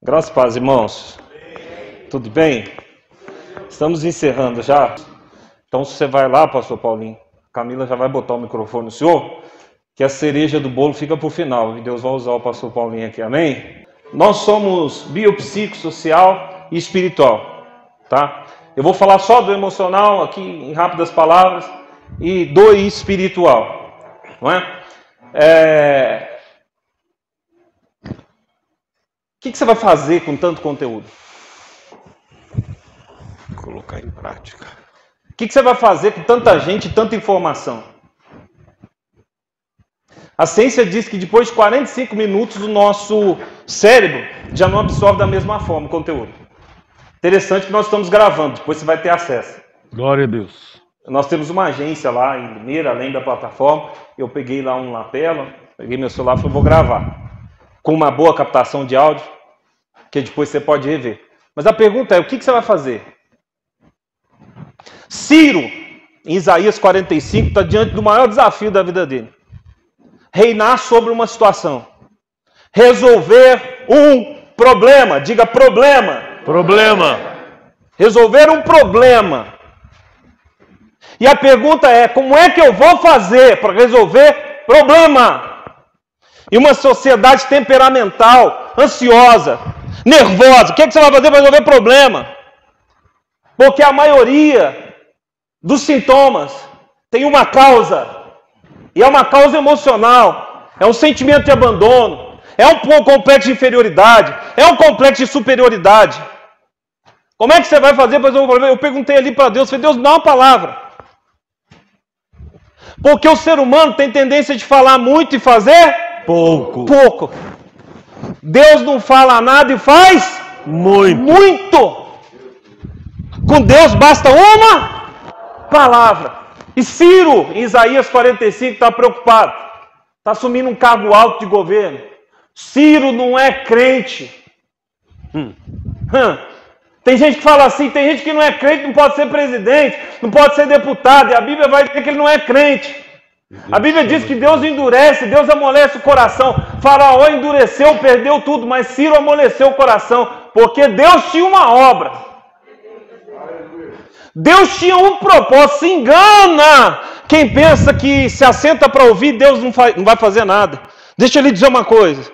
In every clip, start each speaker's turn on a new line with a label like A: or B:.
A: Graças a Deus, irmãos. Tudo bem? Estamos encerrando já. Então, se você vai lá, pastor Paulinho, Camila já vai botar o microfone no senhor, que a cereja do bolo fica para o final. E Deus vai usar o pastor Paulinho aqui, amém? Nós somos biopsicossocial e espiritual, tá? Eu vou falar só do emocional aqui, em rápidas palavras, e do espiritual, não é? O que você vai fazer com tanto conteúdo?
B: Colocar em prática.
A: O que você vai fazer com tanta gente e tanta informação? A ciência diz que depois de 45 minutos o nosso cérebro já não absorve da mesma forma o conteúdo. Interessante que nós estamos gravando, depois você vai ter acesso.
B: Glória a Deus.
A: Nós temos uma agência lá em Limeira, além da plataforma. Eu peguei lá um lapela, peguei meu celular e falei, vou gravar. Com uma boa captação de áudio, que depois você pode rever. Mas a pergunta é, o que você vai fazer? Ciro, em Isaías 45, está diante do maior desafio da vida dele. Reinar sobre uma situação. Resolver um problema. Diga problema.
B: Problema.
A: Resolver um problema. E a pergunta é, como é que eu vou fazer para resolver problema? E uma sociedade temperamental, ansiosa, nervosa, o que você vai fazer para resolver problema? Porque a maioria dos sintomas tem uma causa, e é uma causa emocional, é um sentimento de abandono, é um complexo de inferioridade, é um complexo de superioridade. Como é que você vai fazer para resolver o problema? Eu perguntei ali para Deus, falei, Deus, dá uma palavra. Porque o ser humano tem tendência de falar muito e fazer pouco. Deus não fala nada e faz muito. Com Deus basta uma palavra. E Ciro, em Isaías 45, está preocupado. Está assumindo um cargo alto de governo. Ciro não é crente. Tem gente que fala assim, tem gente que não é crente, não pode ser presidente, não pode ser deputado. E a Bíblia vai dizer que ele não é crente. A Bíblia diz que Deus endurece, Deus amolece o coração. Faraó endureceu, perdeu tudo, mas Ciro amoleceu o coração, porque Deus tinha uma obra. Deus tinha um propósito. Se engana quem pensa que se assenta para ouvir, Deus não vai fazer nada. Deixa eu lhe dizer uma coisa.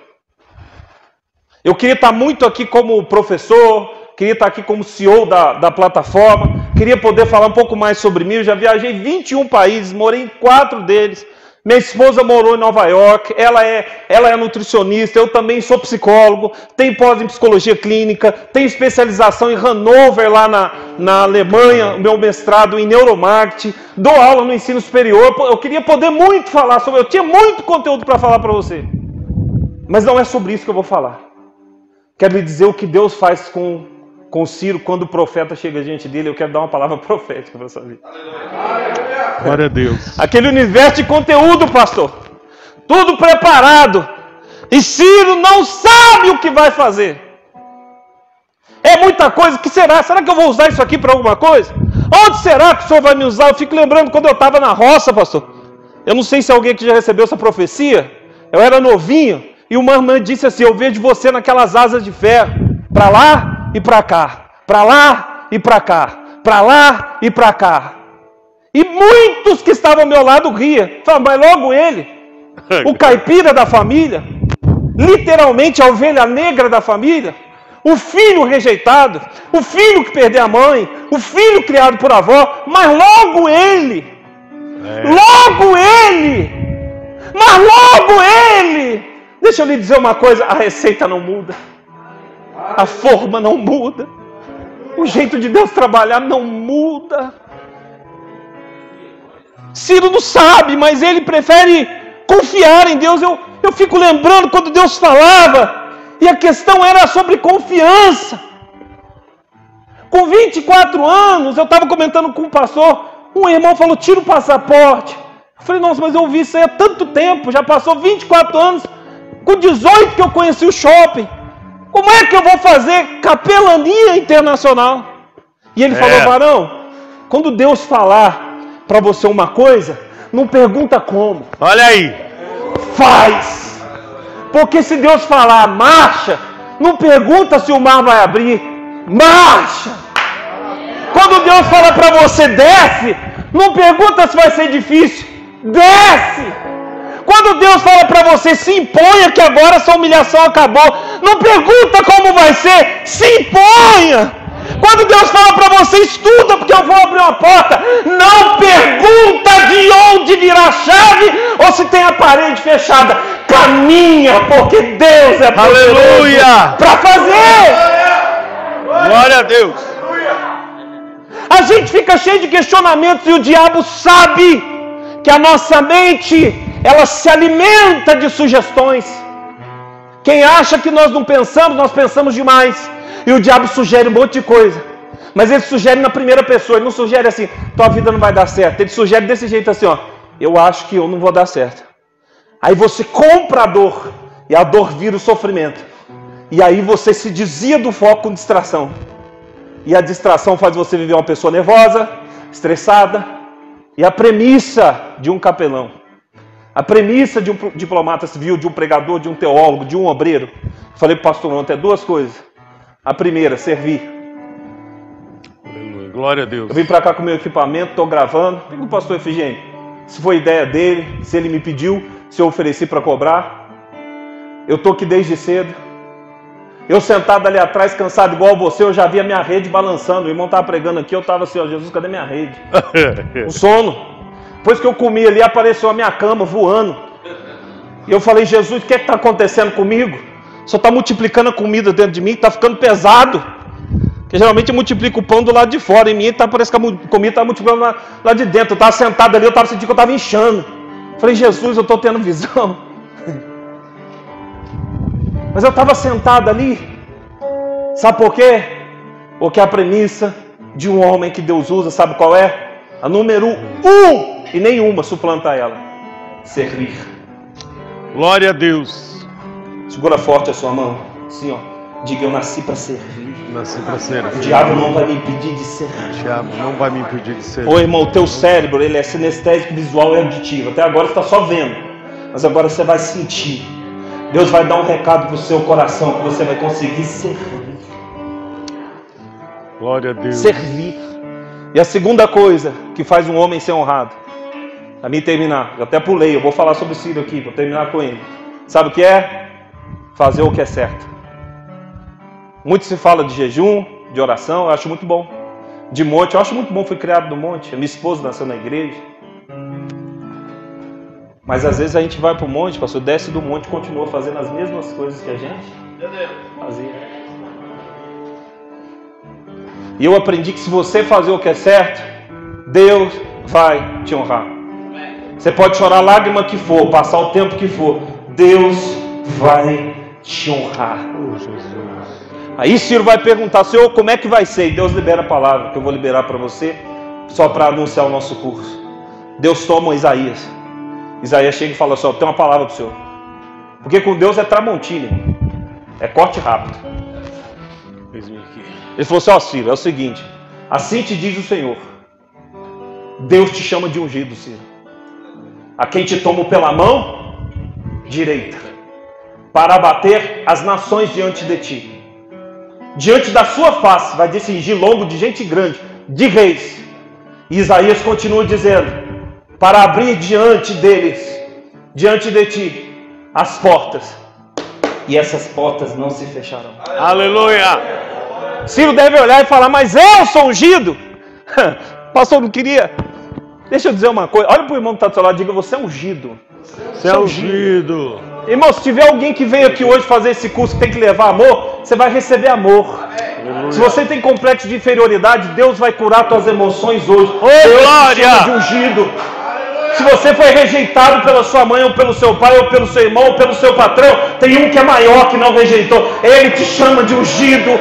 A: Eu queria estar muito aqui como professor, queria estar aqui como CEO da plataforma, queria poder falar um pouco mais sobre mim. Eu já viajei 21 países, morei em 4 deles. Minha esposa morou em Nova York, ela é nutricionista, eu também sou psicólogo, tenho pós em psicologia clínica, tenho especialização em Hannover, lá na Alemanha, meu mestrado em neuromarketing, dou aula no ensino superior. Eu queria poder muito falar sobre, eu tinha muito conteúdo para falar para você. Mas não é sobre isso que eu vou falar. Quero lhe dizer o que Deus faz com Ciro quando o profeta chega diante dele. Eu quero dar uma palavra profética para essa vida.
B: Glória a Deus.
A: Aquele universo de conteúdo, pastor. Tudo preparado. E Ciro não sabe o que vai fazer. É muita coisa. O que será? Será que eu vou usar isso aqui para alguma coisa? Onde será que o senhor vai me usar? Eu fico lembrando quando eu estava na roça, pastor. Eu não sei se alguém que já recebeu essa profecia. Eu era novinho. E uma irmã disse assim, eu vejo você naquelas asas de ferro. Para lá e para cá, para lá e para cá, para lá e para cá. E muitos que estavam ao meu lado riam. Falaram, mas logo ele, o caipira da família, literalmente a ovelha negra da família, o filho rejeitado, o filho que perdeu a mãe, o filho criado por avó, mas logo ele, mas logo ele. Deixa eu lhe dizer uma coisa, a receita não muda. A forma não muda. O jeito de Deus trabalhar não muda. Ciro não sabe, mas ele prefere confiar em Deus. Eu fico lembrando quando Deus falava, e a questão era sobre confiança. Com 24 anos, eu estava comentando com um pastor, um irmão falou, tira o passaporte. Eu falei, nossa, mas eu ouvi isso aí há tanto tempo, já passou 24 anos, com 18 que eu conheci o shopping. Como é que eu vou fazer capelania internacional? E ele falou, varão, quando Deus falar para você uma coisa, não pergunta como.
B: Olha aí.
A: Faz. Porque se Deus falar marcha, Não pergunta se o mar vai abrir. Marcha! Quando Deus fala para você, desce, não pergunta se vai ser difícil. Desce! Quando Deus fala para você, se imponha que agora essa humilhação acabou. Não pergunta como vai ser, se imponha! Quando Deus fala para você, estuda porque eu vou abrir uma porta. Não pergunta de onde virá a chave ou se tem a parede fechada. Caminha, porque Deus é poderoso para fazer.
B: Glória a Deus.
A: A gente fica cheio de questionamentos e o diabo sabe que a nossa mente, ela se alimenta de sugestões. Quem acha que nós não pensamos, nós pensamos demais. E o diabo sugere um monte de coisa. Mas ele sugere na primeira pessoa. Ele não sugere assim, tua vida não vai dar certo. Ele sugere desse jeito assim, ó. Eu acho que eu não vou dar certo. Aí você compra a dor. E a dor vira o sofrimento. E aí você se desvia do foco com distração. E a distração faz você viver uma pessoa nervosa, estressada. E a premissa de um capelão, a premissa de um diplomata civil, de um pregador, de um teólogo, de um obreiro. Falei para o pastor ontem, é duas coisas. A primeira, servir.
B: Aleluia. Glória a Deus.
A: Eu vim para cá com o meu equipamento, estou gravando. Vim com o pastor Efigênio. Se foi ideia dele, se ele me pediu, se eu ofereci para cobrar. Eu estou aqui desde cedo. Eu sentado ali atrás, cansado igual você, eu já vi a minha rede balançando. O irmão estava pregando aqui, eu estava assim, ó, Jesus, cadê minha rede? O sono. Depois que eu comi ali, apareceu a minha cama voando. E eu falei, Jesus, o que está acontecendo comigo? Só está multiplicando a comida dentro de mim, está ficando pesado. Porque geralmente eu multiplico o pão do lado de fora. Em mim parece que a comida está multiplicando lá de dentro. Eu estava sentado ali, eu estava sentindo que eu estava inchando. Falei, Jesus, eu estou tendo visão. Mas eu estava sentado ali. Sabe por quê? Porque a premissa de um homem que Deus usa, sabe qual é? A número 1, e nenhuma suplanta ela. Servir.
B: Glória a Deus.
A: Segura forte a sua mão. Assim, ó. Diga, eu nasci para servir.
B: Nasci para servir.
A: O diabo não vai me impedir de servir.
B: O diabo não vai me impedir de servir.
A: Ô irmão, o teu cérebro, ele é sinestésico, visual e auditivo. Até agora você está só vendo. Mas agora você vai sentir. Deus vai dar um recado para o seu coração que você vai conseguir servir.
B: Glória a Deus.
A: Servir. E a segunda coisa que faz um homem ser honrado. Para mim terminar. Eu até pulei, eu vou falar sobre o Ciro aqui, vou terminar com ele. Sabe o que é? Fazer o que é certo. Muito se fala de jejum, de oração, eu acho muito bom. De monte, eu acho muito bom, fui criado no monte. A minha esposa nasceu na igreja. Mas às vezes a gente vai para o monte, pastor, desce do monte e continua fazendo as mesmas coisas que a gente fazia. E eu aprendi que se você fazer o que é certo, Deus vai te honrar. Você pode chorar a lágrima que for, passar o tempo que for, Deus vai te honrar. Aí Ciro vai perguntar, Senhor, como é que vai ser? E Deus libera a palavra que eu vou liberar para você, só para anunciar o nosso curso. Deus toma Isaías. Isaías chega e fala assim, tem uma palavra para o Senhor. Porque com Deus é tramontina, é corte rápido. Ele falou assim, Ciro, é o seguinte, assim te diz o Senhor, Deus te chama de ungido, Ciro. A quem te tomo pela mão direita, para abater as nações diante de ti. Diante da sua face vai descingir longo de gente grande, de reis. E Isaías continua dizendo, para abrir diante deles, diante de ti, as portas. E essas portas não se fecharão.
B: Aleluia!
A: Ciro deve olhar e falar, mas eu sou ungido? Pastor, não queria... Deixa eu dizer uma coisa, olha para o irmão que está do seu lado e diga, você é ungido.
B: Você é ungido.
A: Irmão, se tiver alguém que veio aqui hoje fazer esse curso que tem que levar amor, você vai receber amor. Aleluia. Se você tem complexo de inferioridade, Deus vai curar suas emoções hoje. Deus te chama de ungido. Se você foi rejeitado pela sua mãe, ou pelo seu pai, ou pelo seu irmão, ou pelo seu patrão, tem um que é maior que não rejeitou. Ele te chama de ungido.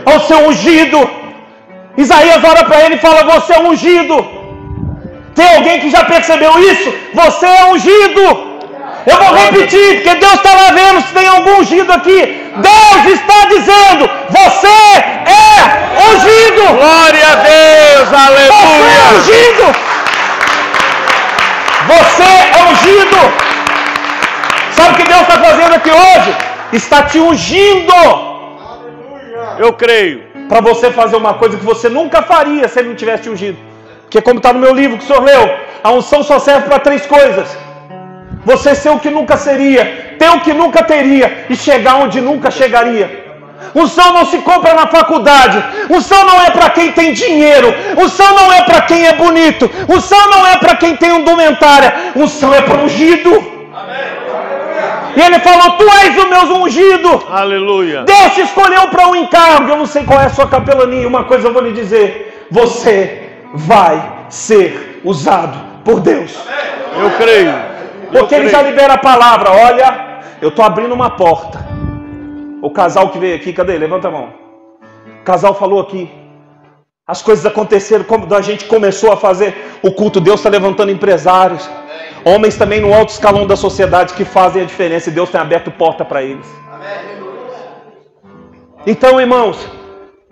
A: Ao seu ungido. Isaías ora para ele e fala, você é ungido. Tem alguém que já percebeu isso? Você é ungido. Eu vou repetir, porque Deus está lá vendo se tem algum ungido aqui. Deus está dizendo, você é ungido.
B: Glória a Deus, aleluia.
A: Você é ungido. Você é ungido. Sabe o que Deus está fazendo aqui hoje? está te ungindo.
B: Eu creio.
A: Para você fazer uma coisa que você nunca faria se ele não tivesse te ungido. Porque como está no meu livro que o senhor leu, a unção só serve para 3 coisas. Você ser o que nunca seria, ter o que nunca teria e chegar onde nunca chegaria. Unção não se compra na faculdade. Unção não é para quem tem dinheiro. Unção não é para quem é bonito. Unção não é para quem tem indumentária. Unção é para ungido. E ele falou: tu és o meu ungido.
B: Aleluia.
A: Deus te escolheu para um encargo. Eu não sei qual é a sua capelania. Uma coisa eu vou lhe dizer: você vai ser usado por Deus.
B: Eu creio.
A: Porque ele já libera a palavra. Olha, eu estou abrindo uma porta. O casal que veio aqui, cadê? Levanta a mão. O casal falou aqui. As coisas aconteceram quando a gente começou a fazer o culto. Deus está levantando empresários. Homens também no alto escalão da sociedade que fazem a diferença. E Deus tem aberto porta para eles. Então, irmãos,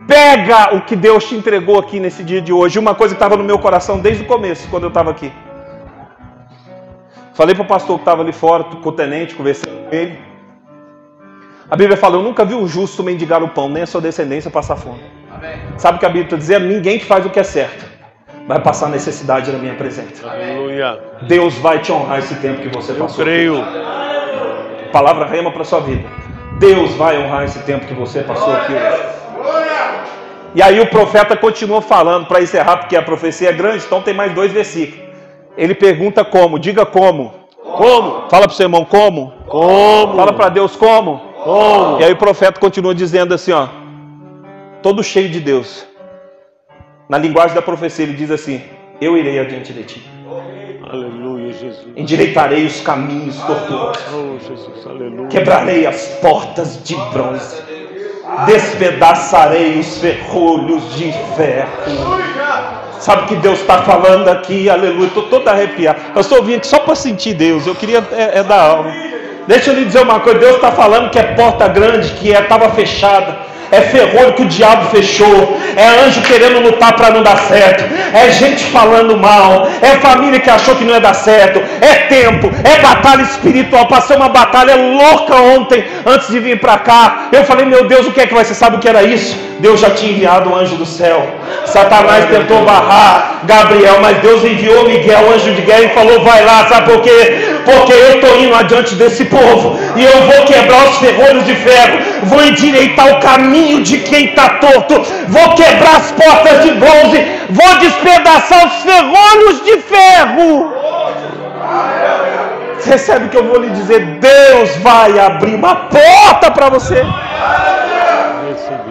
A: pega o que Deus te entregou aqui nesse dia de hoje. Uma coisa que estava no meu coração desde o começo, quando eu estava aqui. Falei para o pastor que estava ali fora, com o tenente, conversei com ele. A Bíblia fala: eu nunca vi o justo mendigar o pão, nem a sua descendência passar fome. Amém. Sabe o que a Bíblia está dizendo? Ninguém que faz o que é certo vai passar necessidade na minha presença. Aleluia. Deus vai te honrar esse tempo que você passou.
B: Eu creio.
A: Palavra rema para a sua vida. Deus vai honrar esse tempo que você passou aqui hoje. E aí o profeta continua falando, para encerrar, porque a profecia é grande, então tem mais 2 versículos. Ele pergunta como, diga como.
B: Como?
A: Fala para o seu irmão como.
B: Como?
A: Fala para Deus como.
B: Como?
A: E aí o profeta continua dizendo assim, ó, todo cheio de Deus. Na linguagem da profecia ele diz assim: eu irei adiante de ti.
B: Aleluia, Jesus.
A: Endireitarei os caminhos tortuosos.
B: Oh, Jesus, aleluia.
A: Quebrarei as portas de bronze. Despedaçarei os ferrolhos de ferro. Sabe o que Deus está falando aqui? Aleluia, estou todo arrepiado. Eu estou vindo aqui só para sentir Deus. Eu queria dar alma. Deixa eu lhe dizer uma coisa. Deus está falando que é porta grande, que estava fechada. É ferrolho que o diabo fechou. É anjo querendo lutar para não dar certo. É gente falando mal. É família que achou que não ia dar certo. É tempo. É batalha espiritual. Passei uma batalha louca ontem, antes de vir para cá. Eu falei: meu Deus, o que é que vai ser? Sabe o que era isso? Deus já tinha enviado um anjo do céu. Satanás tentou barrar Gabriel, mas Deus enviou Miguel, o anjo de guerra, e falou: vai lá. Sabe por quê? Porque eu estou indo adiante desse povo. E eu vou quebrar os ferrolhos de ferro. Vou endireitar o caminho de quem está torto. Vou quebrar as portas de bronze. Vou despedaçar os ferrolhos de ferro. Você recebe o que eu vou lhe dizer? Deus vai abrir uma porta para você.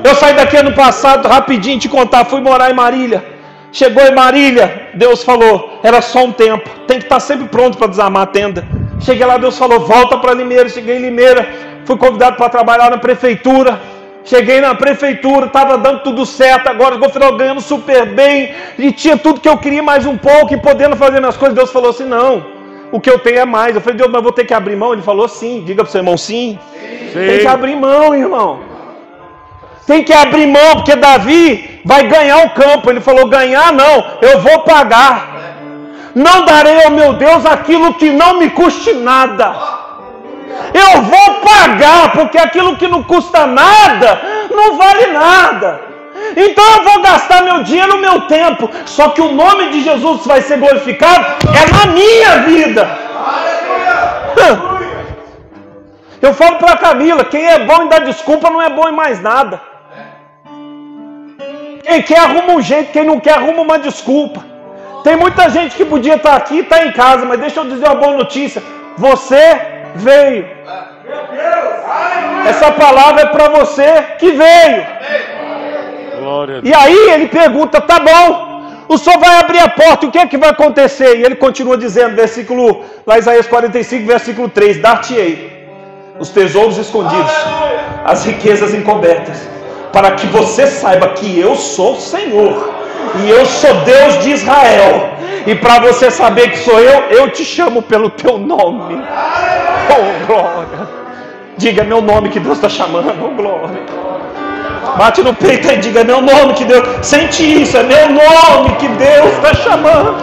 A: Eu saí daqui ano passado, rapidinho te contar, fui morar em Marília. Chegou em Marília, Deus falou: era só um tempo, tem que estar sempre pronto para desarmar a tenda. Cheguei lá, Deus falou: volta para Limeira. Cheguei em Limeira, fui convidado para trabalhar na prefeitura. Cheguei na prefeitura, estava dando tudo certo, agora no final ganhando super bem, e tinha tudo que eu queria mais um pouco, e podendo fazer minhas coisas. Deus falou assim: não, o que eu tenho é mais. Eu falei: Deus, mas vou ter que abrir mão? Ele falou: sim. Diga para o seu irmão: sim. Tem que abrir mão, irmão. Tem que abrir mão, porque Davi vai ganhar o campo. Ele falou: ganhar não, eu vou pagar. Não darei ao meu Deus aquilo que não me custe nada. Eu vou pagar, porque aquilo que não custa nada, não vale nada. Então eu vou gastar meu dinheiro, meu tempo. Só que o nome de Jesus vai ser glorificado é na minha vida. Eu falo para a Camila: quem é bom em dar desculpa não é bom em mais nada. Quem quer arruma um jeito, quem não quer arruma uma desculpa. Tem muita gente que podia estar aqui e está em casa, mas deixa eu dizer uma boa notícia: você veio. Essa palavra é para você que veio. E aí ele pergunta: tá bom, o Senhor vai abrir a porta, e o que é que vai acontecer? E ele continua dizendo, versículo, lá Isaías 45, versículo 3: dar-te-ei os tesouros escondidos, as riquezas encobertas, para que você saiba que eu sou o Senhor, e eu sou Deus de Israel. E para você saber que sou eu te chamo pelo teu nome. Oh, glória. Diga: meu nome que Deus está chamando. Oh, glória. Bate no peito e diga: meu nome que Deus... Sente isso, é meu nome que Deus está chamando.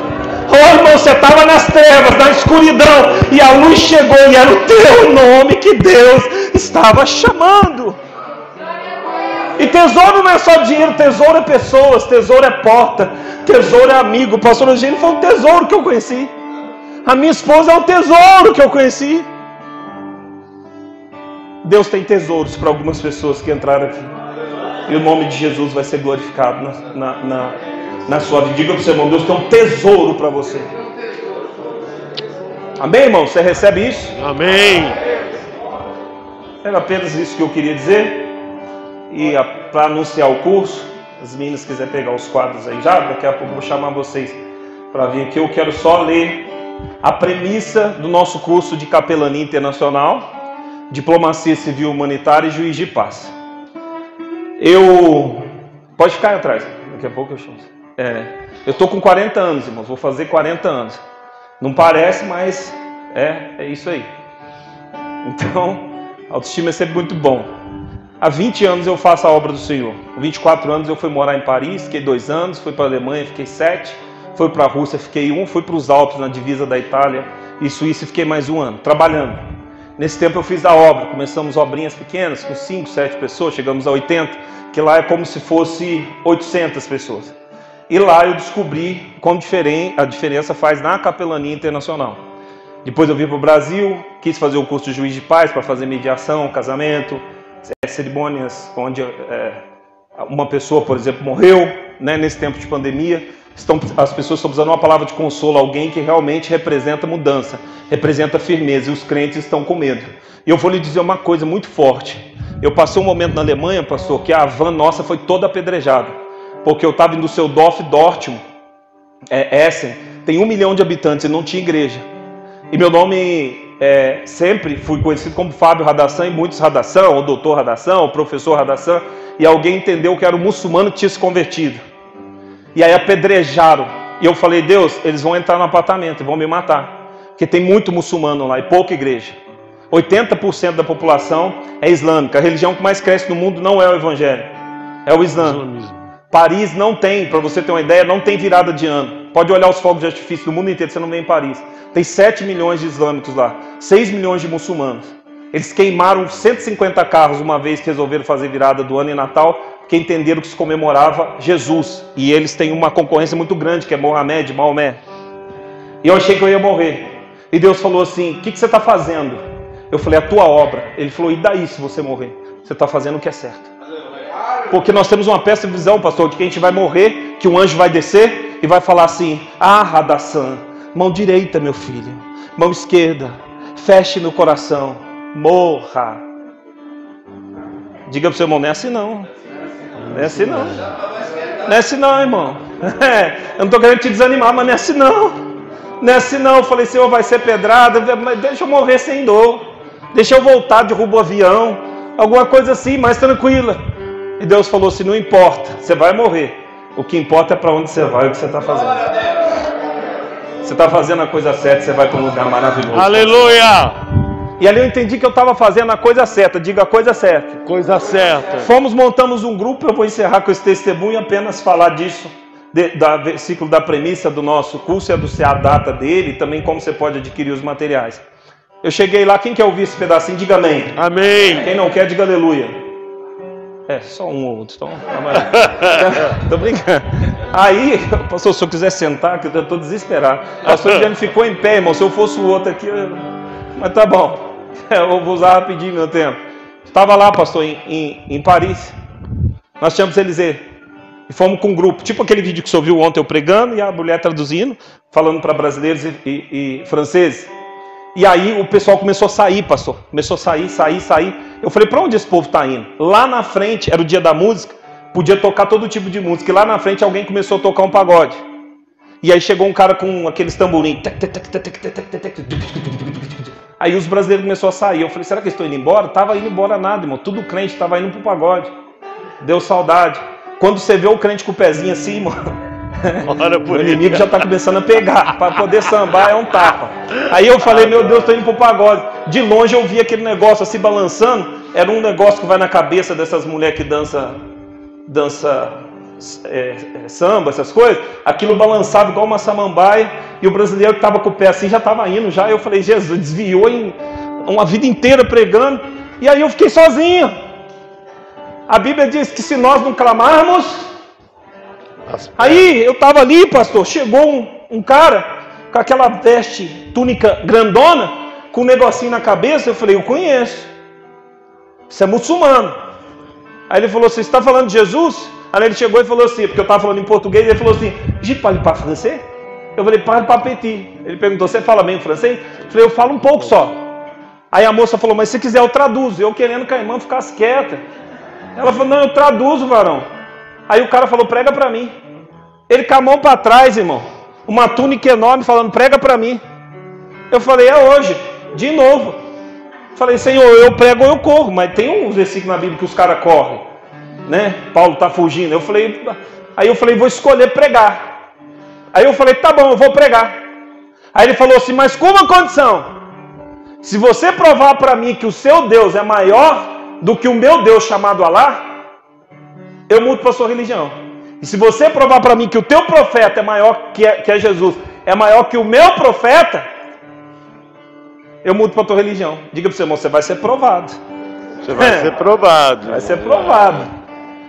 A: Oh, irmão, você estava nas trevas, na escuridão, e a luz chegou, e era o teu nome que Deus estava chamando. E tesouro não é só dinheiro, tesouro é pessoas, tesouro é porta, tesouro é amigo. O pastor Eugênio foi um tesouro que eu conheci. A minha esposa é um tesouro que eu conheci. Deus tem tesouros para algumas pessoas que entraram aqui. E o nome de Jesus vai ser glorificado na sua vida. Diga para o seu irmão, Deus tem um tesouro para você. Amém, irmão? Você recebe isso?
B: Amém.
A: Era apenas isso que eu queria dizer. E para anunciar o curso, as meninas quiserem pegar os quadros aí já, daqui a pouco eu vou chamar vocês para vir aqui. Eu quero só ler a premissa do nosso curso de Capelania Internacional, Diplomacia Civil Humanitária e Juiz de Paz. Pode ficar aí atrás, daqui a pouco eu chamo. Eu estou com 40 anos, irmãos, vou fazer 40 anos. Não parece, mas é isso aí. Então, autoestima é sempre muito bom. Há 20 anos eu faço a obra do Senhor. Com 24 anos eu fui morar em Paris, fiquei 2 anos, fui para a Alemanha, fiquei 7, fui para a Rússia, fiquei 1, fui para os Alpes, na divisa da Itália e Suíça, fiquei mais 1 ano, trabalhando. Nesse tempo eu fiz a obra, começamos obrinhas pequenas, com 5, 7 pessoas, chegamos a 80, que lá é como se fosse 800 pessoas. E lá eu descobri como a diferença faz na Capelania Internacional. Depois eu vim para o Brasil, quis fazer o curso de Juiz de Paz para fazer mediação, casamento, cerimônias onde uma pessoa, por exemplo, morreu, né, nesse tempo de pandemia. As pessoas estão precisando de uma palavra de consolo, alguém que realmente representa mudança, representa firmeza, e os crentes estão com medo. E eu vou lhe dizer uma coisa muito forte. Eu passei um momento na Alemanha, pastor, que a van nossa foi toda apedrejada, porque eu estava em Düsseldorf, Dortmund, Essen, tem 1 milhão de habitantes e não tinha igreja. E meu nome sempre fui conhecido como Fábio Radassan, e muitos Radassan, ou doutor Radassan, ou professor Radassan, e alguém entendeu que era um muçulmano que tinha se convertido. E aí apedrejaram. E eu falei, Deus, eles vão entrar no apartamento e vão me matar. Porque tem muito muçulmano lá e pouca igreja. 80% da população é islâmica. A religião que mais cresce no mundo não é o evangelho, é o islamismo. Paris não tem, para você ter uma ideia, não tem virada de ano. Pode olhar os fogos de artifício do mundo inteiro, você não vê em Paris. Tem 7 milhões de islâmicos lá, 6 milhões de muçulmanos. Eles queimaram 150 carros uma vez que resolveram fazer virada do ano e Natal, porque entenderam que se comemorava Jesus. E eles têm uma concorrência muito grande, que é Mohamed, Maomé. E eu achei que eu ia morrer. E Deus falou assim, o que você está fazendo? Eu falei, a tua obra. Ele falou, e daí se você morrer? Você está fazendo o que é certo. Porque nós temos uma péssima visão, pastor, de que a gente vai morrer, que um anjo vai descer e vai falar assim, Radassan, mão direita, meu filho, mão esquerda, feche no coração, morra. Diga para o seu irmão, não é assim não. Não é assim não. Não é assim não, irmão. Eu não estou querendo te desanimar, mas não é assim não. Não é assim não. Eu falei, Senhor, vai ser pedrada, mas deixa eu morrer sem dor. Deixa eu voltar, derrubo o avião. Alguma coisa assim, mais tranquila. E Deus falou assim, não importa, você vai morrer. O que importa é para onde você vai, o que você está fazendo. Você está fazendo a coisa certa, você vai para um lugar maravilhoso.
B: Aleluia!
A: E ali eu entendi que eu estava fazendo a coisa certa. Diga a coisa certa.
B: Coisa certa.
A: Montamos um grupo, eu vou encerrar com esse testemunho e apenas falar disso, do versículo da premissa do nosso curso, e anunciar a data dele, e também como você pode adquirir os materiais. Eu cheguei lá, quem quer ouvir esse pedacinho, diga amém.
B: Amém.
A: Quem não quer, diga aleluia. Só um ou outro. Então, tô brincando. Aí, pastor, se eu quiser sentar, que eu estou desesperado. O pastor Adriano ficou em pé, irmão. Se eu fosse o outro aqui, mas tá bom. Eu vou usar rapidinho meu tempo. Estava lá, pastor, em Paris. Nós chamamos Élysée. E fomos com um grupo. Tipo aquele vídeo que você ouviu ontem eu pregando e a mulher traduzindo, falando para brasileiros e franceses. E aí o pessoal começou a sair, pastor. Começou a sair. Eu falei, para onde esse povo está indo? Lá na frente, era o dia da música, podia tocar todo tipo de música. E lá na frente alguém começou a tocar um pagode. E aí chegou um cara com aqueles tamborim. Aí os brasileiros começaram a sair. Eu falei, será que eles estão indo embora? Estava indo embora nada, irmão. Tudo crente, estava indo pro pagode. Deu saudade. Quando você vê o crente com o pezinho assim, mano, o inimigo já está começando a pegar. Para poder sambar é um tapa. Aí eu falei, meu Deus, estou indo pro pagode. De longe eu vi aquele negócio assim balançando. Era um negócio que vai na cabeça dessas mulheres que dança samba, essas coisas, aquilo balançava igual uma samambaia, e o brasileiro que estava com o pé assim já estava indo já. Eu falei, Jesus, desviou em uma vida inteira pregando, e aí eu fiquei sozinho. A Bíblia diz que se nós não clamarmos... Aí eu estava ali, pastor, chegou um cara com aquela veste, túnica grandona, com um negocinho na cabeça. Eu falei, eu conheço, você é muçulmano. Aí ele falou, você está falando de Jesus? Aí ele chegou e falou assim, porque eu estava falando em português, ele falou assim, je parle pas français? Eu falei, parle pas petit. Ele perguntou, você fala bem francês? Eu falei, eu falo um pouco só. Aí a moça falou, mas se quiser eu traduzo. Eu querendo que a irmã ficasse quieta. Ela falou, não, eu traduzo, varão. Aí o cara falou, prega para mim. Ele com a mão para trás, irmão, uma túnica enorme, falando, prega para mim. Eu falei, é hoje, de novo. Falei, Senhor, eu prego ou eu corro. Mas tem um versículo na Bíblia que os caras correm, né? Paulo está fugindo. Aí eu falei, vou escolher pregar. Aí eu falei, tá bom, eu vou pregar. Aí ele falou assim, mas com uma condição: se você provar para mim que o seu Deus é maior do que o meu Deus chamado Alá, eu mudo para a sua religião. E se você provar para mim que o teu profeta é maior, que é Jesus, é maior que o meu profeta, eu mudo para a tua religião. Diga para o seu irmão, você vai ser provado.
B: Você vai ser provado.
A: Vai ser provado.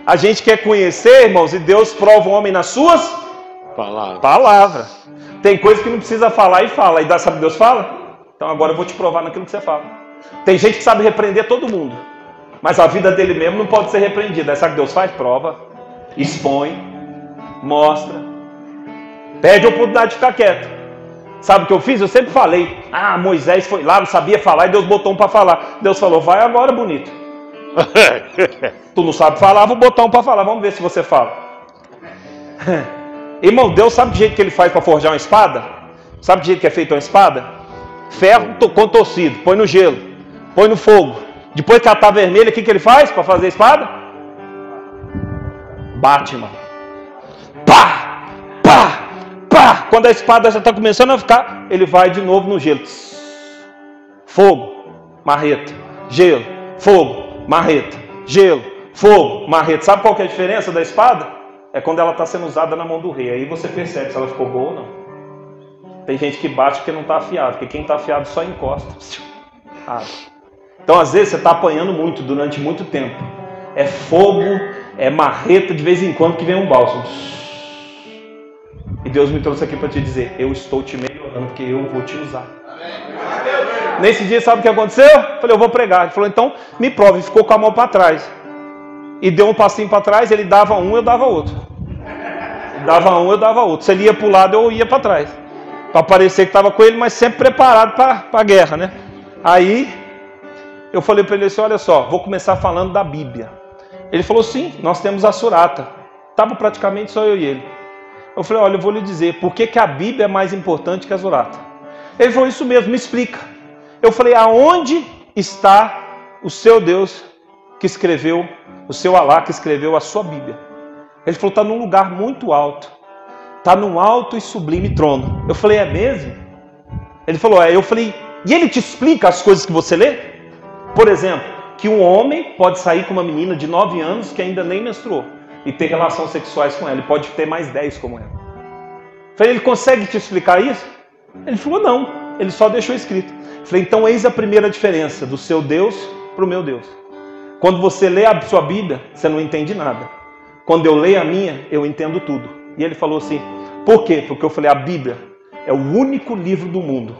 A: A gente quer conhecer, irmãos, e Deus prova o homem nas suas palavras. Tem coisa que não precisa falar e fala. E sabe Deus fala? Então agora eu vou te provar naquilo que você fala. Tem gente que sabe repreender todo mundo, mas a vida dele mesmo não pode ser repreendida. Aí sabe o que Deus faz? Prova. Expõe, mostra, pede a oportunidade de ficar quieto. Sabe o que eu fiz? Eu sempre falei, Moisés foi lá, não sabia falar, e Deus botou um para falar. Deus falou, vai agora, bonito. Tu não sabe falar, vou botar um para falar, vamos ver se você fala. Irmão, Deus sabe do jeito que ele faz para forjar uma espada? Sabe do jeito que é feita uma espada? Ferro contorcido, põe no gelo, põe no fogo. Depois que ela está vermelha, o que ele faz para fazer a espada? Bate, irmão. Pá! Pá! Pá! Quando a espada já está começando a ficar, ele vai de novo no gelo. Fogo, marreta. Gelo, fogo, marreta. Gelo, fogo, marreta. Sabe qual que é a diferença da espada? É quando ela está sendo usada na mão do rei. Aí você percebe se ela ficou boa ou não. Tem gente que bate porque não está afiado. Porque quem está afiado só encosta. Então às vezes você está apanhando muito durante muito tempo. É fogo, é marreta de vez em quando que vem um bálsamo. E Deus me trouxe aqui para te dizer, eu estou te melhorando porque eu vou te usar. Nesse dia, sabe o que aconteceu? Eu falei, eu vou pregar. Ele falou, então me prove. E ficou com a mão para trás. E deu um passinho para trás, ele dava um, eu dava outro. Dava um, eu dava outro. Se ele ia para o lado, eu ia para trás. Para parecer que estava com ele, mas sempre preparado para a guerra, né? Aí eu falei para ele assim, olha só, vou começar falando da Bíblia. Ele falou, sim, nós temos a Surata. Estava praticamente só eu e ele. Eu falei, olha, eu vou lhe dizer, por que a Bíblia é mais importante que a Surata? Ele falou, isso mesmo, me explica. Eu falei, aonde está o seu Deus que escreveu, o seu Alá que escreveu a sua Bíblia? Ele falou, está num lugar muito alto. Está num alto e sublime trono. Eu falei, é mesmo? Ele falou, é. Eu falei, e ele te explica as coisas que você lê? Por exemplo, que um homem pode sair com uma menina de 9 anos que ainda nem menstruou e ter relações sexuais com ela. Ele pode ter mais 10 como ela. Eu falei, ele consegue te explicar isso? Ele falou, não. Ele só deixou escrito. Eu falei, então eis a primeira diferença do seu Deus para o meu Deus. Quando você lê a sua Bíblia, você não entende nada. Quando eu leio a minha, eu entendo tudo. E ele falou assim, por quê? Porque eu falei, a Bíblia é o único livro do mundo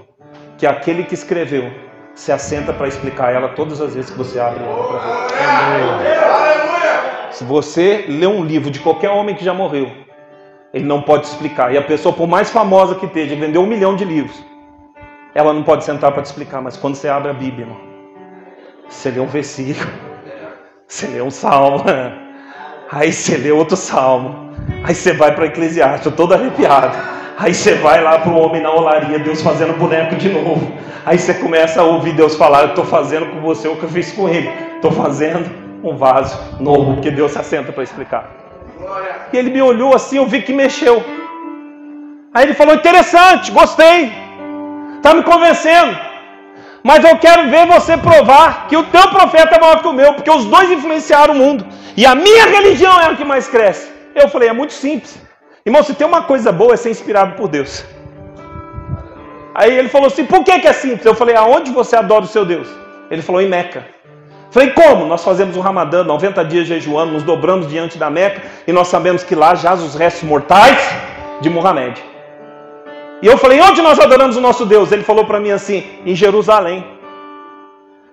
A: que aquele que escreveu se assenta para explicar ela todas as vezes que você abre ela para ver. Se você lê um livro de qualquer homem que já morreu, ele não pode explicar. E a pessoa, por mais famosa que esteja, vendeu 1 milhão de livros, ela não pode sentar para te explicar. Mas quando você abre a Bíblia, irmão, você lê um versículo, você lê um salmo, aí você lê outro salmo, aí você vai para Eclesiastes, todo arrepiado. Aí você vai lá para o homem na olaria, Deus fazendo boneco de novo. Aí você começa a ouvir Deus falar, eu estou fazendo com você o que eu fiz com ele. Estou fazendo um vaso novo, porque Deus se assenta para explicar. E ele me olhou assim, eu vi que mexeu. Aí ele falou, interessante, gostei. Está me convencendo. Mas eu quero ver você provar que o teu profeta é maior que o meu, porque os dois influenciaram o mundo. E a minha religião é a que mais cresce. Eu falei, é muito simples. Irmão, se tem uma coisa boa é ser inspirado por Deus. Aí ele falou assim, por que é simples? Eu falei, aonde você adora o seu Deus? Ele falou, em Meca. Falei, como? Nós fazemos um Ramadã, 90 dias jejuando, nos dobramos diante da Meca, e nós sabemos que lá jaz os restos mortais de Muhammad. E eu falei, onde nós adoramos o nosso Deus? Ele falou para mim assim, em Jerusalém.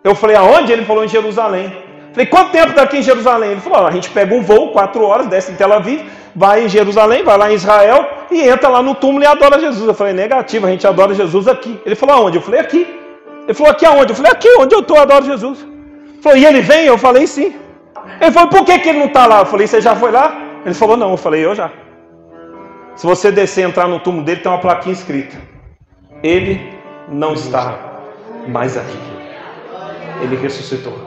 A: Eu falei, aonde? Ele falou, em Jerusalém. Falei, quanto tempo daqui em Jerusalém? Ele falou, a gente pega um voo, 4 horas, desce em Tel Aviv, vai em Jerusalém, vai lá em Israel, e entra lá no túmulo e adora Jesus. Eu falei, negativo, a gente adora Jesus aqui. Ele falou, aonde? Eu falei, aqui. Ele falou, aqui aonde? Eu falei, aqui, onde eu estou, adoro Jesus. Ele falou, e ele vem? Eu falei, sim. Ele falou, por que ele não está lá? Eu falei, você já foi lá? Ele falou, não. Eu falei, eu já. Se você descer e entrar no túmulo dele, tem uma plaquinha escrita. Ele não está mais aqui. Ele ressuscitou.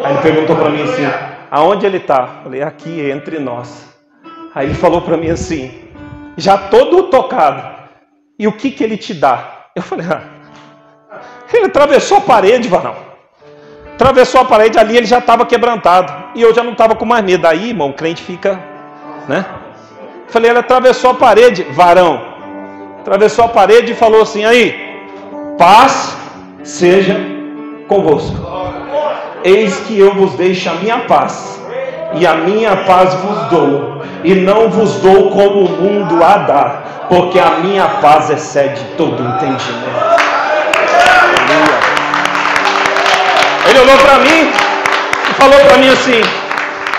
A: Aí ele perguntou para mim assim, aonde ele está? Eu falei, aqui, entre nós. Aí ele falou para mim assim, já todo tocado, e o que ele te dá? Eu falei, ele atravessou a parede, varão. Atravessou a parede, ali ele já estava quebrantado. E eu já não estava com mais medo. Aí, irmão, o crente fica, né? Eu falei, ele atravessou a parede, varão. Atravessou a parede e falou assim, aí, paz seja convosco. Eis que eu vos deixo a minha paz, e a minha paz vos dou, e não vos dou como o mundo a dá, porque a minha paz excede todo entendimento. Ele olhou para mim e falou para mim assim,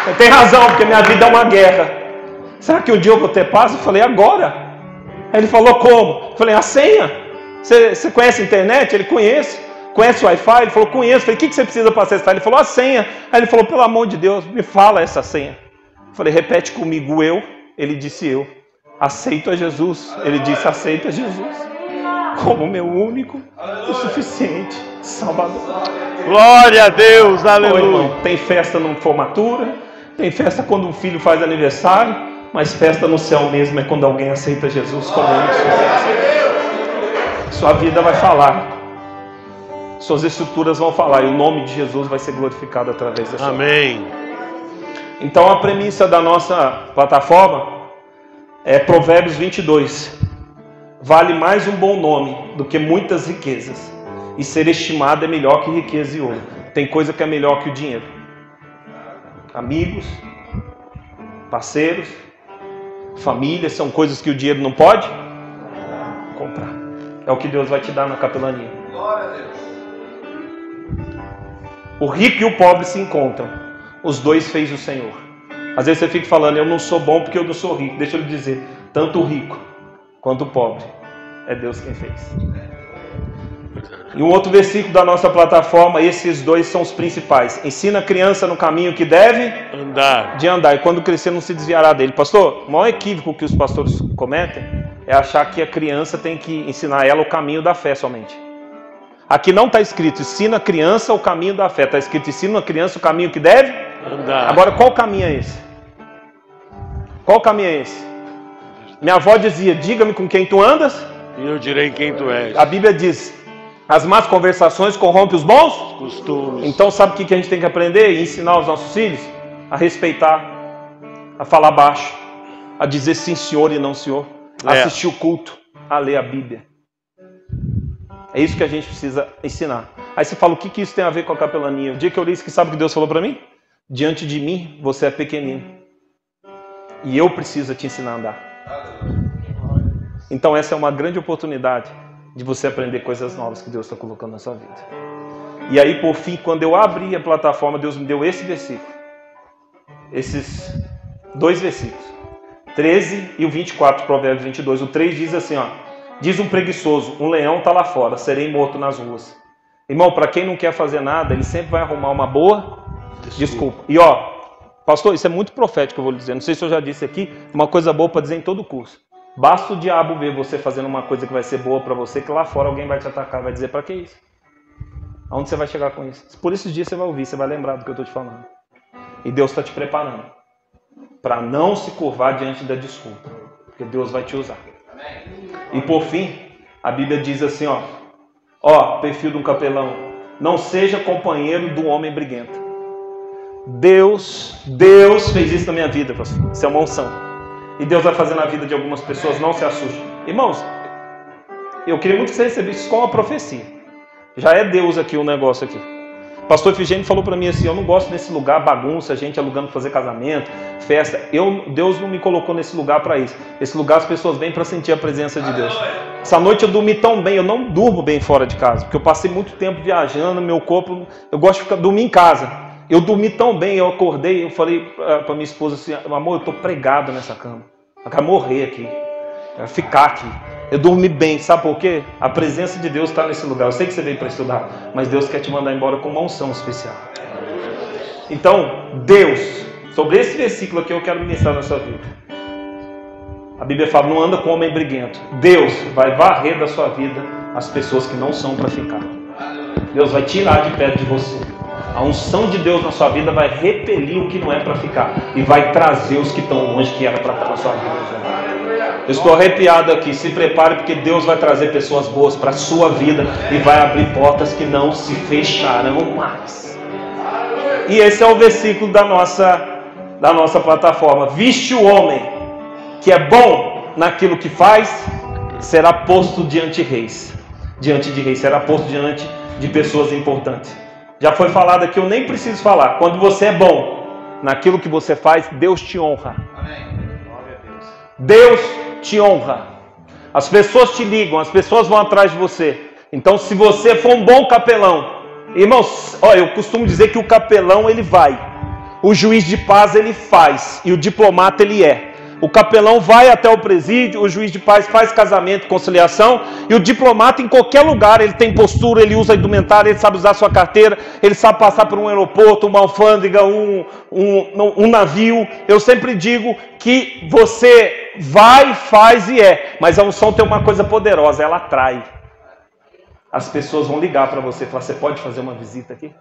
A: você tem razão, porque minha vida é uma guerra. Será que um dia eu vou ter paz? Eu falei, agora. Aí ele falou, como? Eu falei, a senha. Você conhece a internet? Ele conhece. Conhece o Wi-Fi? Ele falou, conheço. Eu falei, o que você precisa para acessar? Ele falou, a senha. Aí ele falou, pelo amor de Deus, me fala essa senha. Eu falei, repete comigo, eu. Ele disse, eu. Aceito a Jesus. Ele disse, aceito a Jesus como meu único e suficiente Salvador.
B: Glória a Deus, aleluia.
A: Irmão, tem festa numa formatura, tem festa quando um filho faz aniversário, mas festa no céu mesmo é quando alguém aceita Jesus como único e suficiente. Sua vida vai falar. Suas estruturas vão falar e o nome de Jesus vai ser glorificado através da sua vida.
B: Amém.
A: Então a premissa da nossa plataforma é Provérbios 22. Vale mais um bom nome do que muitas riquezas, e ser estimado é melhor que riqueza e ouro. Tem coisa que é melhor que o dinheiro. Amigos, parceiros, família, são coisas que o dinheiro não pode comprar. É o que Deus vai te dar na capelania. O rico e o pobre se encontram. Os dois fez o Senhor. Às vezes você fica falando, eu não sou bom porque eu não sou rico. Deixa eu lhe dizer, tanto o rico quanto o pobre, é Deus quem fez. E um outro versículo da nossa plataforma, esses dois são os principais. Ensina a criança no caminho que deve andar, e quando crescer não se desviará dele. Pastor, o maior equívoco que os pastores cometem é achar que a criança tem que ensinar ela o caminho da fé somente. Aqui não está escrito, ensina a criança o caminho da fé. Está escrito, ensina a criança o caminho que deve andar. Agora, qual caminho é esse? Qual caminho é esse? Minha avó dizia, diga-me com quem tu andas,
B: e eu direi quem tu és.
A: A Bíblia diz, as más conversações corrompem os bons
B: costumes.
A: Então sabe o que a gente tem que aprender e ensinar os nossos filhos? A respeitar, a falar baixo, a dizer sim senhor e não senhor, a assistir o culto, a ler a Bíblia. É isso que a gente precisa ensinar. Aí você fala, o que isso tem a ver com a capelania? O dia que eu li isso, sabe o que Deus falou para mim? Diante de mim, você é pequenino. E eu preciso te ensinar a andar. Então essa é uma grande oportunidade de você aprender coisas novas que Deus está colocando na sua vida. E aí, por fim, quando eu abri a plataforma, Deus me deu esse versículo. Esses 2 versículos. 13 e o 24, Provérbios 22. O 3 diz assim, ó. Diz um preguiçoso, um leão está lá fora, serei morto nas ruas. Irmão, para quem não quer fazer nada, ele sempre vai arrumar uma boa desculpa. E ó, pastor, isso é muito profético, eu vou lhe dizer. Não sei se eu já disse aqui, uma coisa boa para dizer em todo curso. Basta o diabo ver você fazendo uma coisa que vai ser boa para você, que lá fora alguém vai te atacar, vai dizer, para que isso? Aonde você vai chegar com isso? Por esses dias você vai ouvir, você vai lembrar do que eu estou te falando. E Deus está te preparando para não se curvar diante da desculpa, porque Deus vai te usar. E por fim, a Bíblia diz assim, ó, perfil de um capelão, não seja companheiro do homem briguento. Deus fez isso na minha vida, pastor. Isso é uma unção. E Deus vai fazer na vida de algumas pessoas, não se assuste. Irmãos, eu queria muito que você recebesse isso com uma profecia. Já é Deus aqui o negócio aqui. Pastor Efigênio falou para mim assim, eu não gosto desse lugar, bagunça, gente alugando para fazer casamento, festa. Deus não me colocou nesse lugar para isso. Esse lugar as pessoas vêm para sentir a presença de Deus. Essa noite eu dormi tão bem, eu não durmo bem fora de casa, porque eu passei muito tempo viajando, meu corpo, eu gosto de dormir em casa. Eu dormi tão bem, eu acordei, eu falei para minha esposa assim, amor, eu estou pregado nessa cama. Eu quero morrer aqui, eu quero ficar aqui. Eu dormi bem, sabe por quê? A presença de Deus está nesse lugar. Eu sei que você veio para estudar, mas Deus quer te mandar embora com uma unção especial. Então, Deus, sobre esse versículo aqui eu quero ministrar na sua vida. A Bíblia fala, não anda com homem briguento. Deus vai varrer da sua vida as pessoas que não são para ficar. Deus vai tirar de perto de você. A unção de Deus na sua vida vai repelir o que não é para ficar. E vai trazer os que estão longe, que era para estar na sua vida. Eu estou arrepiado aqui, se prepare porque Deus vai trazer pessoas boas para a sua vida e vai abrir portas que não se fecharão mais. E esse é o versículo da nossa plataforma. Viste o homem que é bom naquilo que faz, será posto diante de reis, será posto diante de pessoas importantes. Já foi falado aqui, eu nem preciso falar. Quando você é bom naquilo que você faz, Deus te honra. Deus te honra. As pessoas te ligam, as pessoas vão atrás de você. Então, se você for um bom capelão, irmãos, olha, eu costumo dizer que o capelão ele vai, o juiz de paz ele faz e o diplomata ele é. O capelão vai até o presídio, o juiz de paz faz casamento, conciliação, e o diplomata em qualquer lugar, ele tem postura, ele usa indumentária, ele sabe usar sua carteira, ele sabe passar por um aeroporto, uma alfândega, um navio. Eu sempre digo que você vai, faz e é, mas a unção tem uma coisa poderosa, ela atrai. As pessoas vão ligar para você e falar, você pode fazer uma visita aqui?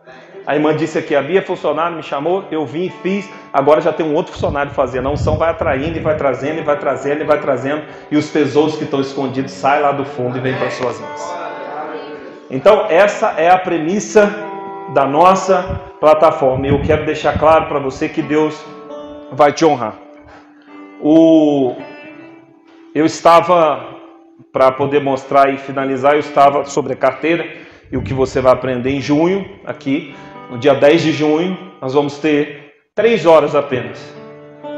A: A irmã disse aqui, a Bia funcionário me chamou, eu vim e fiz, agora já tem um outro funcionário fazendo. A unção vai atraindo e vai trazendo, e vai trazendo, e vai trazendo, e os tesouros que estão escondidos saem lá do fundo e vêm para suas mãos. Então essa é a premissa da nossa plataforma, e eu quero deixar claro para você que Deus vai te honrar. Eu estava... Para poder mostrar e finalizar, eu estava sobre a carteira e o que você vai aprender em junho, aqui, no dia 10 de junho, nós vamos ter 3 horas apenas.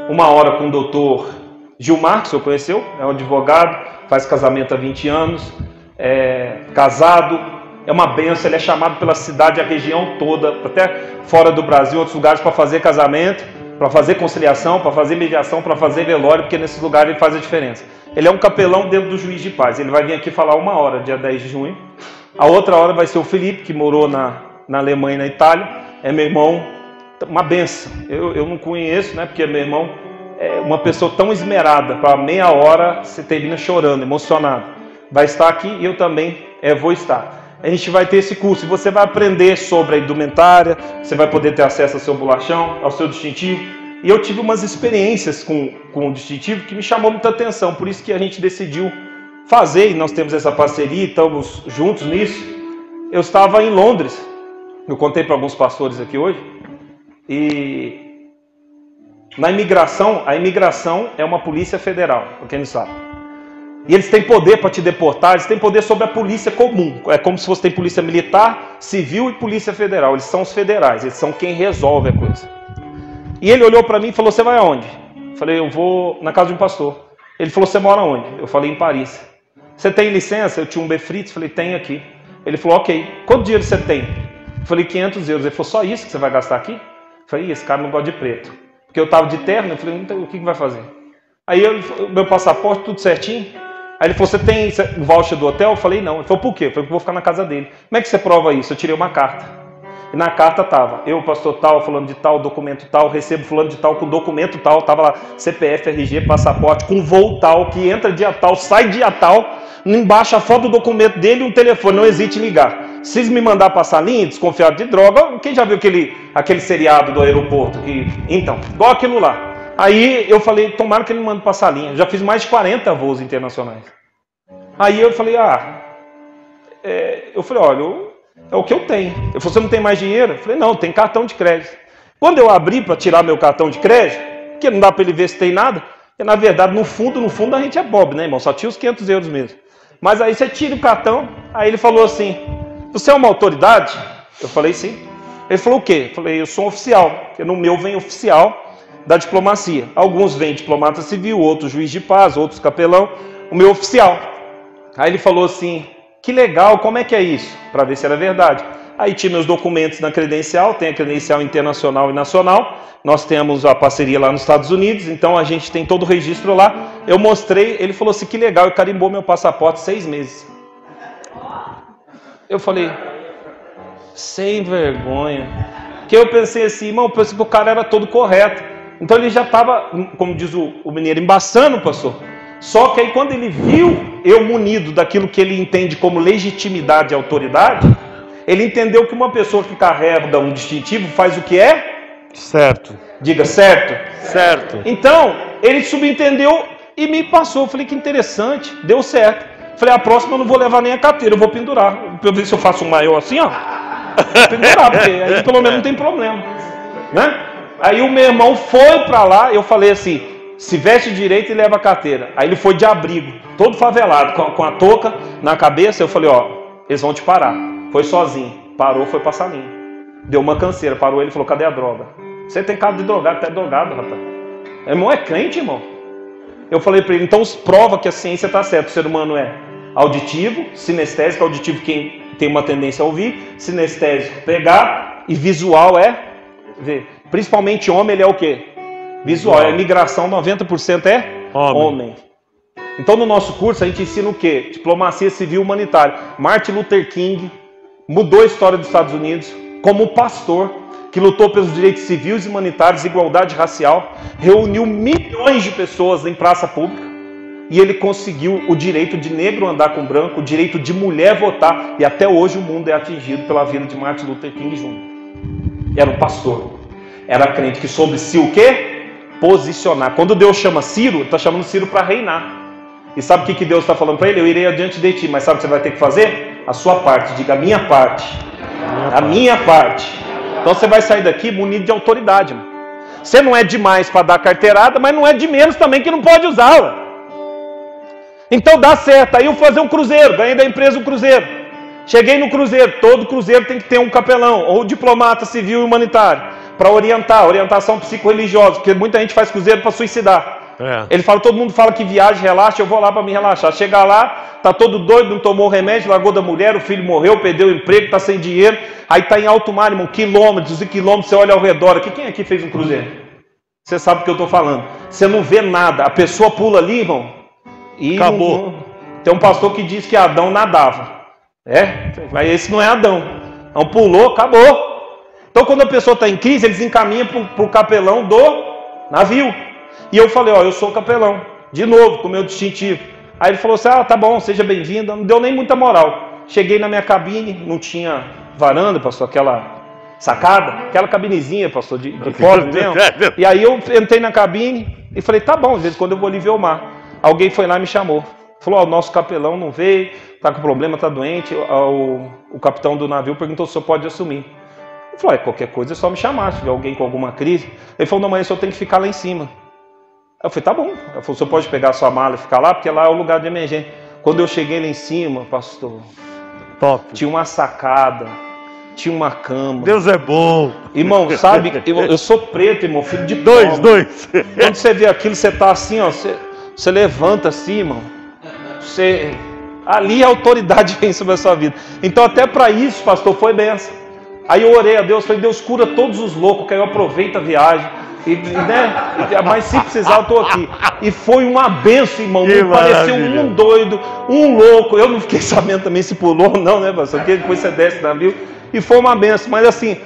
A: 1 hora com o doutor Gilmar, que o senhor conheceu, é um advogado, faz casamento há 20 anos, é casado, é uma bênção, ele é chamado pela cidade, a região toda, até fora do Brasil, outros lugares, para fazer casamento, para fazer conciliação, para fazer mediação, para fazer velório, porque nesses lugares ele faz a diferença. Ele é um capelão dentro do juiz de paz. Ele vai vir aqui falar 1 hora, dia 10 de junho. A outra hora vai ser o Felipe, que morou na Alemanha e na Itália. É meu irmão, uma benção. Eu não conheço, né? Porque meu irmão é uma pessoa tão esmerada. Para meia hora você termina chorando, emocionado. Vai estar aqui e eu também vou estar. A gente vai ter esse curso e você vai aprender sobre a indumentária. Você vai poder ter acesso ao seu bolachão, ao seu distintivo. E eu tive umas experiências com o distintivo que me chamou muita atenção, por isso que a gente decidiu fazer, e nós temos essa parceria, estamos juntos nisso. Eu estava em Londres, eu contei para alguns pastores aqui hoje, e na imigração, a imigração é uma polícia federal, para quem não sabe. E eles têm poder para te deportar, eles têm poder sobre a polícia comum, é como se fosse tem polícia militar, civil e polícia federal, eles são os federais, eles são quem resolve a coisa. E ele olhou para mim e falou, você vai aonde? Eu falei, eu vou na casa de um pastor. Ele falou, você mora onde? Eu falei, em Paris. Você tem licença? Eu tinha um Befrites, falei, tenho aqui. Ele falou, ok, quanto dinheiro você tem? Eu falei, 500 euros. Ele falou, só isso que você vai gastar aqui? Eu falei, esse cara não gosta de preto. Porque eu estava de terno, eu falei, então, o que vai fazer? Aí meu passaporte, tudo certinho. Aí ele falou, você tem o voucher do hotel? Eu falei, não. Ele falou, por quê? Eu falei, eu vou ficar na casa dele. Como é que você prova isso? Eu tirei uma carta. E na carta estava, eu, pastor tal, falando de tal, documento tal, recebo fulano de tal, com documento tal, estava lá CPF, RG, passaporte, com voo tal, que entra dia tal, sai dia tal, embaixo a foto do documento dele e um telefone, não hesite em ligar. Se eles me mandar passar linha, desconfiado de droga, quem já viu aquele seriado do aeroporto? Então, igual aquilo lá. Aí eu falei, tomara que ele me mande passar linha, já fiz mais de 40 voos internacionais. Aí eu falei, olha, é o que eu tenho. Ele falou, você não tem mais dinheiro? Eu falei, não, tem cartão de crédito. Quando eu abri para tirar meu cartão de crédito, que não dá para ele ver se tem nada, porque na verdade, no fundo a gente é pobre, né, irmão? Só tinha os 500 euros mesmo. Mas aí você tira o cartão, aí ele falou assim, você é uma autoridade? Eu falei sim. Ele falou o quê? Eu falei, eu sou um oficial, porque no meu vem oficial da diplomacia. Alguns vêm diplomata civil, outros juiz de paz, outros capelão, o meu oficial. Aí ele falou assim, que legal, como é que é isso? Para ver se era verdade. Aí tinha meus documentos na credencial, tem a credencial internacional e nacional, nós temos a parceria lá nos Estados Unidos, então a gente tem todo o registro lá. Eu mostrei, ele falou assim, que legal, e carimbou meu passaporte 6 meses. Eu falei, sem vergonha. Que eu pensei assim, irmão, eu pensei que o cara era todo correto. Então ele já estava, como diz o mineiro, embaçando, pastor. Só que aí quando ele viu eu munido daquilo que ele entende como legitimidade e autoridade, ele entendeu que uma pessoa que carrega um distintivo faz o que é?
B: Certo.
A: Diga certo.
B: Certo.
A: Então, ele subentendeu e me passou. Eu falei, que interessante, deu certo. Falei, a próxima eu não vou levar nem a carteira, eu vou pendurar. Pra eu ver se eu faço um maior assim, ó. Vou pendurar, porque aí pelo menos não tem problema. Né? Aí o meu irmão foi pra lá, eu falei assim, se veste direito e leva a carteira. Aí ele foi de abrigo, todo favelado, com a touca na cabeça. Eu falei, ó, eles vão te parar. Foi sozinho, parou, foi pra salinha. Deu uma canseira, parou ele e falou, cadê a droga? Você tem cara de drogado, até drogado, rapaz. Irmão, é crente, irmão. Eu falei pra ele, então prova que a ciência está certa. O ser humano é auditivo, sinestésico, auditivo quem tem uma tendência a ouvir, sinestésico pegar, e visual é ver. Principalmente homem, ele é o quê? Visual. A imigração, 90% é homem. Então no nosso curso a gente ensina o quê? Diplomacia civil humanitária. Martin Luther King mudou a história dos Estados Unidos como pastor que lutou pelos direitos civis e humanitários, igualdade racial, reuniu milhões de pessoas em praça pública e ele conseguiu o direito de negro andar com branco, o direito de mulher votar, e até hoje o mundo é atingido pela vida de Martin Luther King Jr. Era um pastor, era crente que soube se o quê? Posicionar. Quando Deus chama Ciro, ele está chamando Ciro para reinar. E sabe o que Deus está falando para ele? Eu irei adiante de ti, mas sabe o que você vai ter que fazer? A sua parte, diga a minha parte. A minha parte. Então você vai sair daqui munido de autoridade. Mano. Você não é demais para dar carteirada, mas não é de menos também que não pode usá-la. Então dá certo. Aí eu vou fazer um cruzeiro, ganhei da empresa um cruzeiro. Cheguei no cruzeiro, todo cruzeiro tem que ter um capelão, ou diplomata civil e humanitário, para orientar, orientação psicorreligiosa, porque muita gente faz cruzeiro para suicidar. Ele fala, todo mundo fala que viagem, relaxa, eu vou lá para me relaxar. Chegar lá, tá todo doido, não tomou remédio, largou da mulher, o filho morreu, perdeu o emprego, tá sem dinheiro. Aí tá em alto mar, irmão, quilômetros e quilômetros, você olha ao redor aqui. Quem aqui fez um cruzeiro? Você sabe o que eu tô falando. Você não vê nada, a pessoa pula ali, irmão, e acabou. Tem um pastor que diz que Adão nadava. Mas esse não é Adão. Então pulou, acabou. Então quando a pessoa está em crise, eles encaminham para o capelão do navio. E eu falei, ó, eu sou capelão, de novo, com o meu distintivo. Aí ele falou assim, tá bom, seja bem-vindo. Não deu nem muita moral. Cheguei na minha cabine, não tinha varanda, pastor, aquela sacada, aquela cabinezinha, pastor, de pobre mesmo. E aí eu entrei na cabine e falei, tá bom, às vezes quando eu vou ali ver o mar. Alguém foi lá e me chamou. Falou, ó, o nosso capelão não veio, tá com problema, tá doente. O capitão do navio perguntou se o senhor pode assumir. Eu falei, qualquer coisa é só me chamar, se tiver alguém com alguma crise. Ele falou, não, mas o senhor tem que ficar lá em cima. Eu falei, tá bom. Ele falou, o senhor pode pegar a sua mala e ficar lá, porque lá é o lugar de emergência. Quando eu cheguei lá em cima, pastor, top. Tinha uma sacada, tinha uma cama.
B: Deus é bom.
A: Irmão, sabe, eu sou preto, irmão, filho de
B: dois.
A: Quando você vê aquilo, você tá assim, ó, você levanta assim, irmão. Ali a autoridade vem sobre a sua vida. Então até para isso, pastor, foi benção. Aí eu orei a Deus, falei, Deus cura todos os loucos, que aí eu aproveito a viagem. Mas se precisar eu estou aqui. E foi uma benção, irmão. Não pareceu um doido, um louco. Eu não fiquei sabendo também se pulou ou não, né, pastor? Porque depois você desce do navio. E foi uma benção. Mas assim,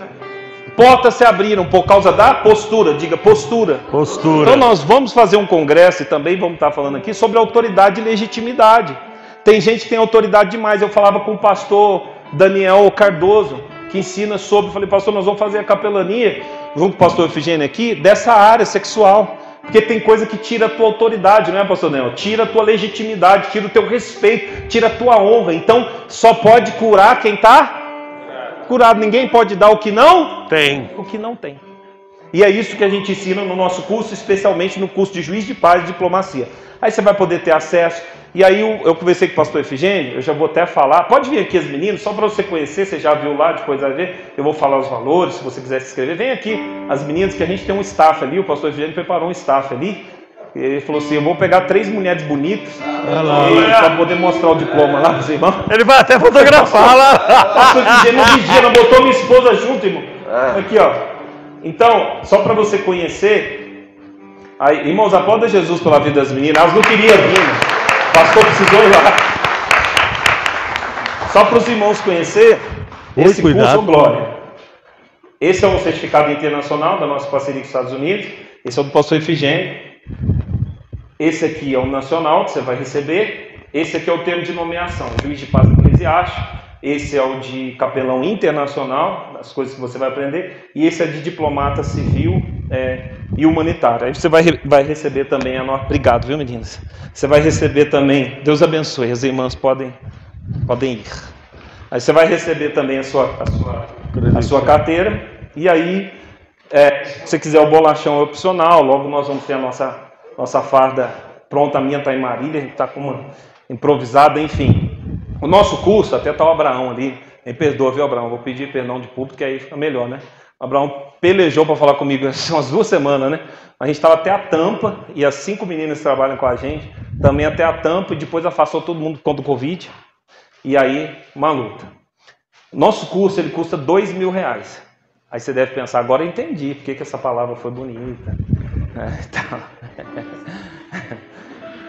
A: portas se abriram por causa da postura. Diga, postura.
B: Postura.
A: Então nós vamos fazer um congresso e também vamos estar falando aqui sobre autoridade e legitimidade. Tem gente que tem autoridade demais. Eu falava com o pastor Daniel Cardoso, que ensina sobre, falei, pastor, nós vamos fazer a capelania, junto com o pastor Efigênio aqui, dessa área sexual, porque tem coisa que tira a tua autoridade, não é, pastor Daniel? Tira a tua legitimidade, tira o teu respeito, tira a tua honra. Então, só pode curar quem está curado. Ninguém pode dar o que não
B: tem.
A: O que não tem. E é isso que a gente ensina no nosso curso, especialmente no curso de Juiz de Paz e Diplomacia. Aí você vai poder ter acesso. E aí eu conversei com o pastor Efigênio, eu já vou até falar. Pode vir aqui as meninas, só para você conhecer, você já viu lá, depois vai ver. Eu vou falar os valores, se você quiser se inscrever. Vem aqui as meninas, que a gente tem um staff ali, o pastor Efigênio preparou um staff ali. Ele falou assim, eu vou pegar 3 mulheres bonitas para poder mostrar o diploma lá para os irmãos.
B: Ele vai até fotografar lá.
A: Pastor Efigênio não vigia, não botou minha esposa junto, irmão. Aqui, ó. Então, só para você conhecer, aí, irmãos, aplauda Jesus pela vida das meninas. Elas não queriam vir, né? O pastor precisou ir lá. Só para os irmãos conhecer, esse curso Glória. Esse é um certificado internacional da nossa parceria com os Estados Unidos. Esse é o do pastor Efigênio. Esse aqui é o nacional que você vai receber. Esse aqui é o termo de nomeação, juiz de paz eclesiástico. Esse é o de capelão internacional, as coisas que você vai aprender. E esse é de diplomata civil e humanitário. Aí você vai receber também a nota. Obrigado, viu, meninas? Você vai receber também. Deus abençoe. As irmãs podem ir. Aí você vai receber também a sua carteira. E aí, se você quiser o bolachão é opcional. Logo nós vamos ter a nossa farda pronta. A minha está em Marília. A gente está com uma improvisada, enfim. O nosso curso, até está o Abraão ali, me perdoa, viu, Abraão? Vou pedir perdão de público, que aí fica melhor, né? O Abraão pelejou para falar comigo umas 2 semanas, né? A gente estava até a tampa, e as 5 meninas que trabalham com a gente, também até a tampa, e depois afastou todo mundo por conta do Covid, e aí, uma luta. Nosso curso, ele custa R$2.000. Aí você deve pensar, agora eu entendi, por que essa palavra foi bonita. Então...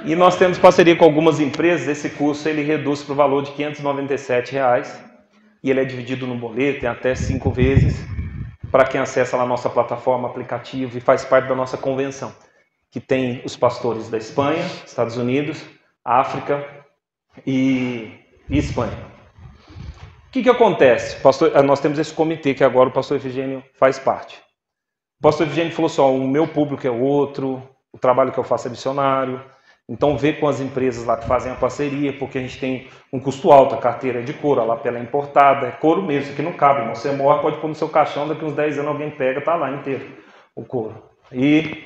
A: E nós temos parceria com algumas empresas. Esse curso ele reduz para o valor de R$597 e ele é dividido no boleto, tem até 5 vezes para quem acessa lá a nossa plataforma, aplicativo e faz parte da nossa convenção, que tem os pastores da Espanha, Estados Unidos, África e Espanha. O que acontece? Nós temos esse comitê que agora o pastor Efigênio faz parte. O pastor Efigênio falou assim, o meu público é outro, o trabalho que eu faço é missionário. Então vê com as empresas lá que fazem a parceria, porque a gente tem um custo alto, a carteira é de couro, a lapela é importada, é couro mesmo, isso aqui não cabe, irmão. Você morre, pode pôr no seu caixão, daqui uns 10 anos alguém pega, tá lá inteiro o couro. E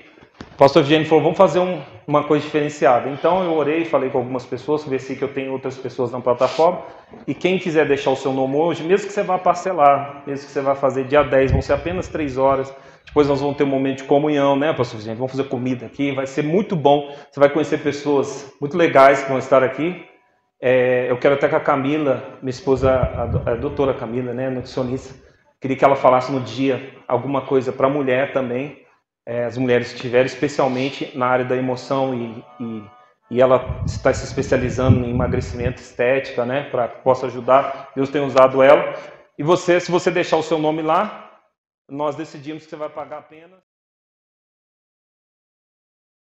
A: o pastor Efigênio falou, vamos fazer uma coisa diferenciada. Então eu orei, falei com algumas pessoas, conversei que eu tenho outras pessoas na plataforma, e quem quiser deixar o seu nome hoje, mesmo que você vá parcelar, mesmo que você vá fazer dia 10, vão ser apenas 3 horas, depois nós vamos ter um momento de comunhão, né, pastor Efigênio? Vamos fazer comida aqui, vai ser muito bom. Você vai conhecer pessoas muito legais que vão estar aqui. Eu quero até que a Camila, minha esposa, a doutora Camila, né, nutricionista, queria que ela falasse no dia alguma coisa para a mulher também. As mulheres que estiverem, especialmente na área da emoção e ela está se especializando em emagrecimento, estética, né, para que possa ajudar. Deus tem usado ela. E você, se você deixar o seu nome lá, nós decidimos que você vai pagar apenas...